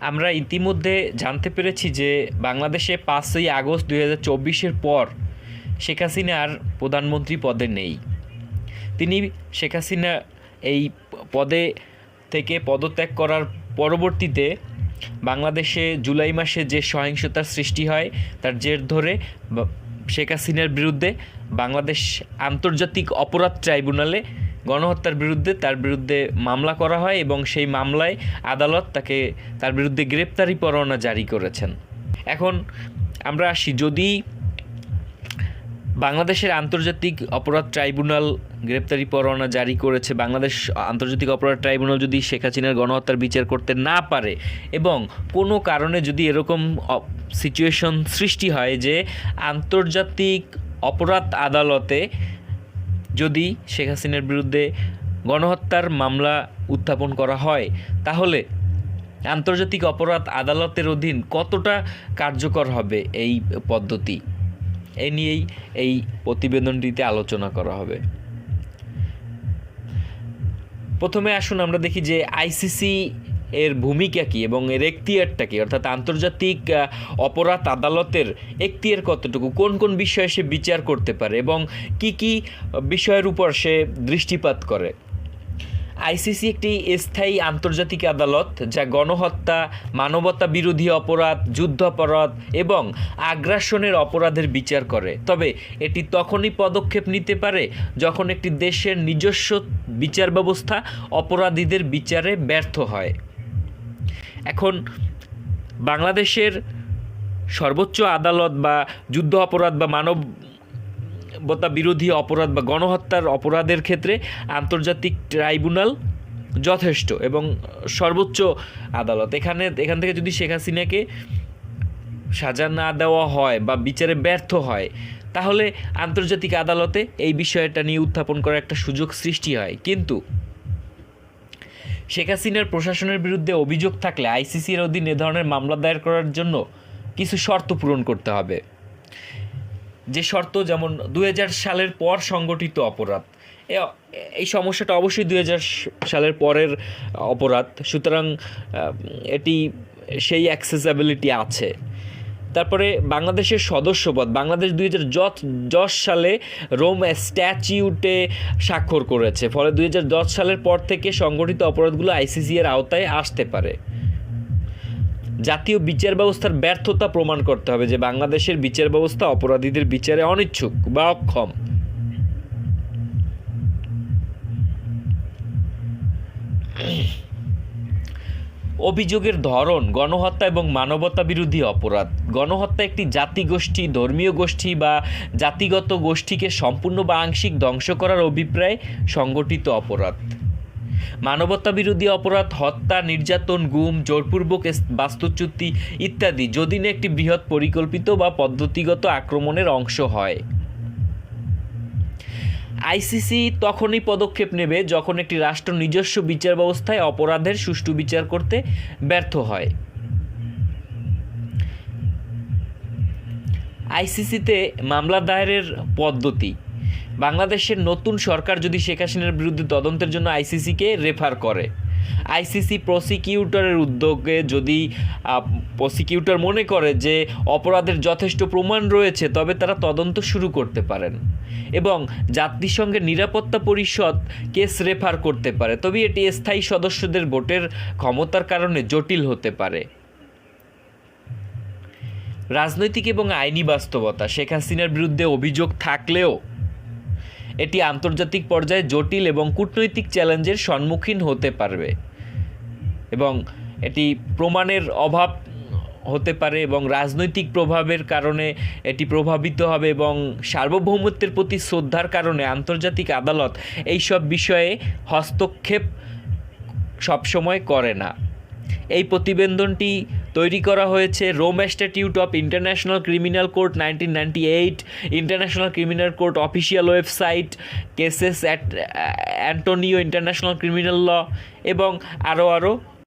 আমরা ইতিমধ্যে জানতে পেরেছি যে বাংলাদেশে 5ই আগস্ট 2024-এর পর শেখ হাসিনা আর প্রধানমন্ত্রী পদে নেই। তিনি শেখ হাসিনা এই পদে থেকে পদত্যাগ করার পরবর্তীতে বাংলাদেশে জুলাই মাসে যে সহিংসতার সৃষ্টি হয় তার জের ধরে শেখ হাসিনার বিরুদ্ধে বাংলাদেশ আন্তর্জাতিক অপরাধ ট্রাইব্যুনালে গণহত্যার বিরুদ্ধে তার বিরুদ্ধে মামলা করা হয় এবং সেই মামলায় আদালত তার বিরুদ্ধে গ্রেপ্তারি পরোয়ানা জারি করেছেন। এখন আমরা আসি, যদি বাংলাদেশের আন্তর্জাতিক অপরাধ ট্রাইব্যুনাল গ্রেপ্তারি পরোয়ানা জারি করেছে, বাংলাদেশ আন্তর্জাতিক অপরাধ ট্রাইব্যুনাল যদি শেখ হাসিনার গণহত্যার বিচার করতে না পারে এবং কোনো কারণে যদি এরকম সিচুয়েশন সৃষ্টি হয় যে আন্তর্জাতিক অপরাধ আদালতে যদি শেখ হাসিনার বিরুদ্ধে গণহত্যার মামলা উত্থাপন করা হয়, তাহলে আন্তর্জাতিক অপরাধ আদালতের অধীন কতটা কার্যকর হবে এই পদ্ধতি, এ নিয়েই এই প্রতিবেদনটিতে আলোচনা করা হবে। প্রথমে আসুন আমরা দেখি যে আইসিসি এর ভূমিকা কী এবং এর এখতিয়ারটা কী, অর্থাৎ আন্তর্জাতিক অপরাধ আদালতের এখতিয়ার কতটুকু, কোন কোন বিষয়ে সে বিচার করতে পারে এবং কি কি বিষয়ের উপর সে দৃষ্টিপাত করে। আইসিসি একটি স্থায়ী আন্তর্জাতিক আদালত যা গণহত্যা, মানবতা বিরোধী অপরাধ, যুদ্ধাপরাধ এবং আগ্রাসনের অপরাধের বিচার করে। তবে এটি তখনই পদক্ষেপ নিতে পারে যখন একটি দেশের নিজস্ব বিচার ব্যবস্থা অপরাধীদের বিচারে ব্যর্থ হয়। এখন বাংলাদেশের সর্বোচ্চ আদালত বা যুদ্ধ অপরাধ বা মানবতা বিরোধী অপরাধ বা গণহত্যার অপরাধের ক্ষেত্রে আন্তর্জাতিক ট্রাইব্যুনাল যথেষ্ট এবং সর্বোচ্চ আদালত। এখান থেকে যদি শেখ হাসিনাকে সাজা না দেওয়া হয় বা বিচারে ব্যর্থ হয়, তাহলে আন্তর্জাতিক আদালতে এই বিষয়টা নিয়ে উত্থাপন করার একটা সুযোগ সৃষ্টি হয়। কিন্তু শেখ হাসিনার প্রশাসনের বিরুদ্ধে অভিযোগ থাকলে আইসিসির অধীনে এ ধরনের মামলা দায়ের করার জন্য কিছু শর্ত পূরণ করতে হবে। যে শর্ত, যেমন 2000 সালের পর সংগঠিত অপরাধ, এই সমস্যাটা অবশ্যই 2000 সালের পরের অপরাধ, সুতরাং এটি সেই অ্যাক্সেসিবিলিটি আছে। তারপরে বাংলাদেশের সদস্যপদ, বাংলাদেশ 2010 সালে রোম স্ট্যাটিউটে স্বাক্ষর করেছে, ফলে 2010 সালের পর থেকে সংগঠিত অপরাধগুলো আইসিসি এর আওতায় আসতে পারে। জাতীয় বিচার ব্যবস্থার ব্যর্থতা প্রমাণ করতে হবে যে বাংলাদেশের বিচার ব্যবস্থা অপরাধীদের বিচারে অনিচ্ছুক বা অক্ষম। অভিযোগের ধরন, গণহত্যা এবং মানবতা বিরোধী অপরাধ। গণহত্যা একটি জাতিগোষ্ঠী, ধর্মীয় গোষ্ঠী বা জাতিগত গোষ্ঠীকে সম্পূর্ণ বা আংশিক ধ্বংস করার অভিপ্রায়ে সংগঠিত অপরাধ। মানবতা বিরোধী অপরাধ হত্যা, নির্যাতন, গুম, জোরপূর্বক বাস্তুচ্যুতি ইত্যাদি, যদি না একটি বৃহৎ পরিকল্পিত বা পদ্ধতিগত আক্রমণের অংশ হয়। আইসিসি তখনই পদক্ষেপ নেবে যখন একটি রাষ্ট্র নিজস্ব বিচার ব্যবস্থায় অপরাধের সুষ্ঠু বিচার করতে ব্যর্থ হয়। আইসিসিতে মামলা দায়েরের পদ্ধতি, বাংলাদেশের নতুন সরকার যদি শেখ হাসিনার বিরুদ্ধে তদন্তের জন্য আইসিসিকে রেফার করে, আইসিসি প্রসিকিউটরের উদ্যোগে যদি প্রসিকিউটর মনে করে যে অপরাধের যথেষ্ট প্রমাণ রয়েছে, তবে তারা তদন্ত শুরু করতে পারেন এবং জাতিসংঘের নিরাপত্তা পরিষদ কেস রেফার করতে পারে। তবে এটি স্থায়ী সদস্যদের ভোটের ক্ষমতার কারণে জটিল হতে পারে। রাজনৈতিক এবং আইনি বাস্তবতা, শেখ হাসিনার বিরুদ্ধে অভিযোগ থাকলেও এটি আন্তর্জাতিক পর্যায়ে জটিল এবং কূটনৈতিক চ্যালেঞ্জের সম্মুখীন হতে পারবে এবং এটি প্রমাণের অভাব হতে পারে এবং রাজনৈতিক প্রভাবের কারণে এটি প্রভাবিত হবে এবং সার্বভৌমত্বের প্রতি শ্রদ্ধার কারণে আন্তর্জাতিক আদালত এইসব বিষয়ে হস্তক্ষেপ সবসময় করে না। এই প্রতিবেদনটি তৈরি করা হয়েছে Rome statute of international criminal court 1998, international criminal court official website, cases at Antonio international criminal law এবং আরও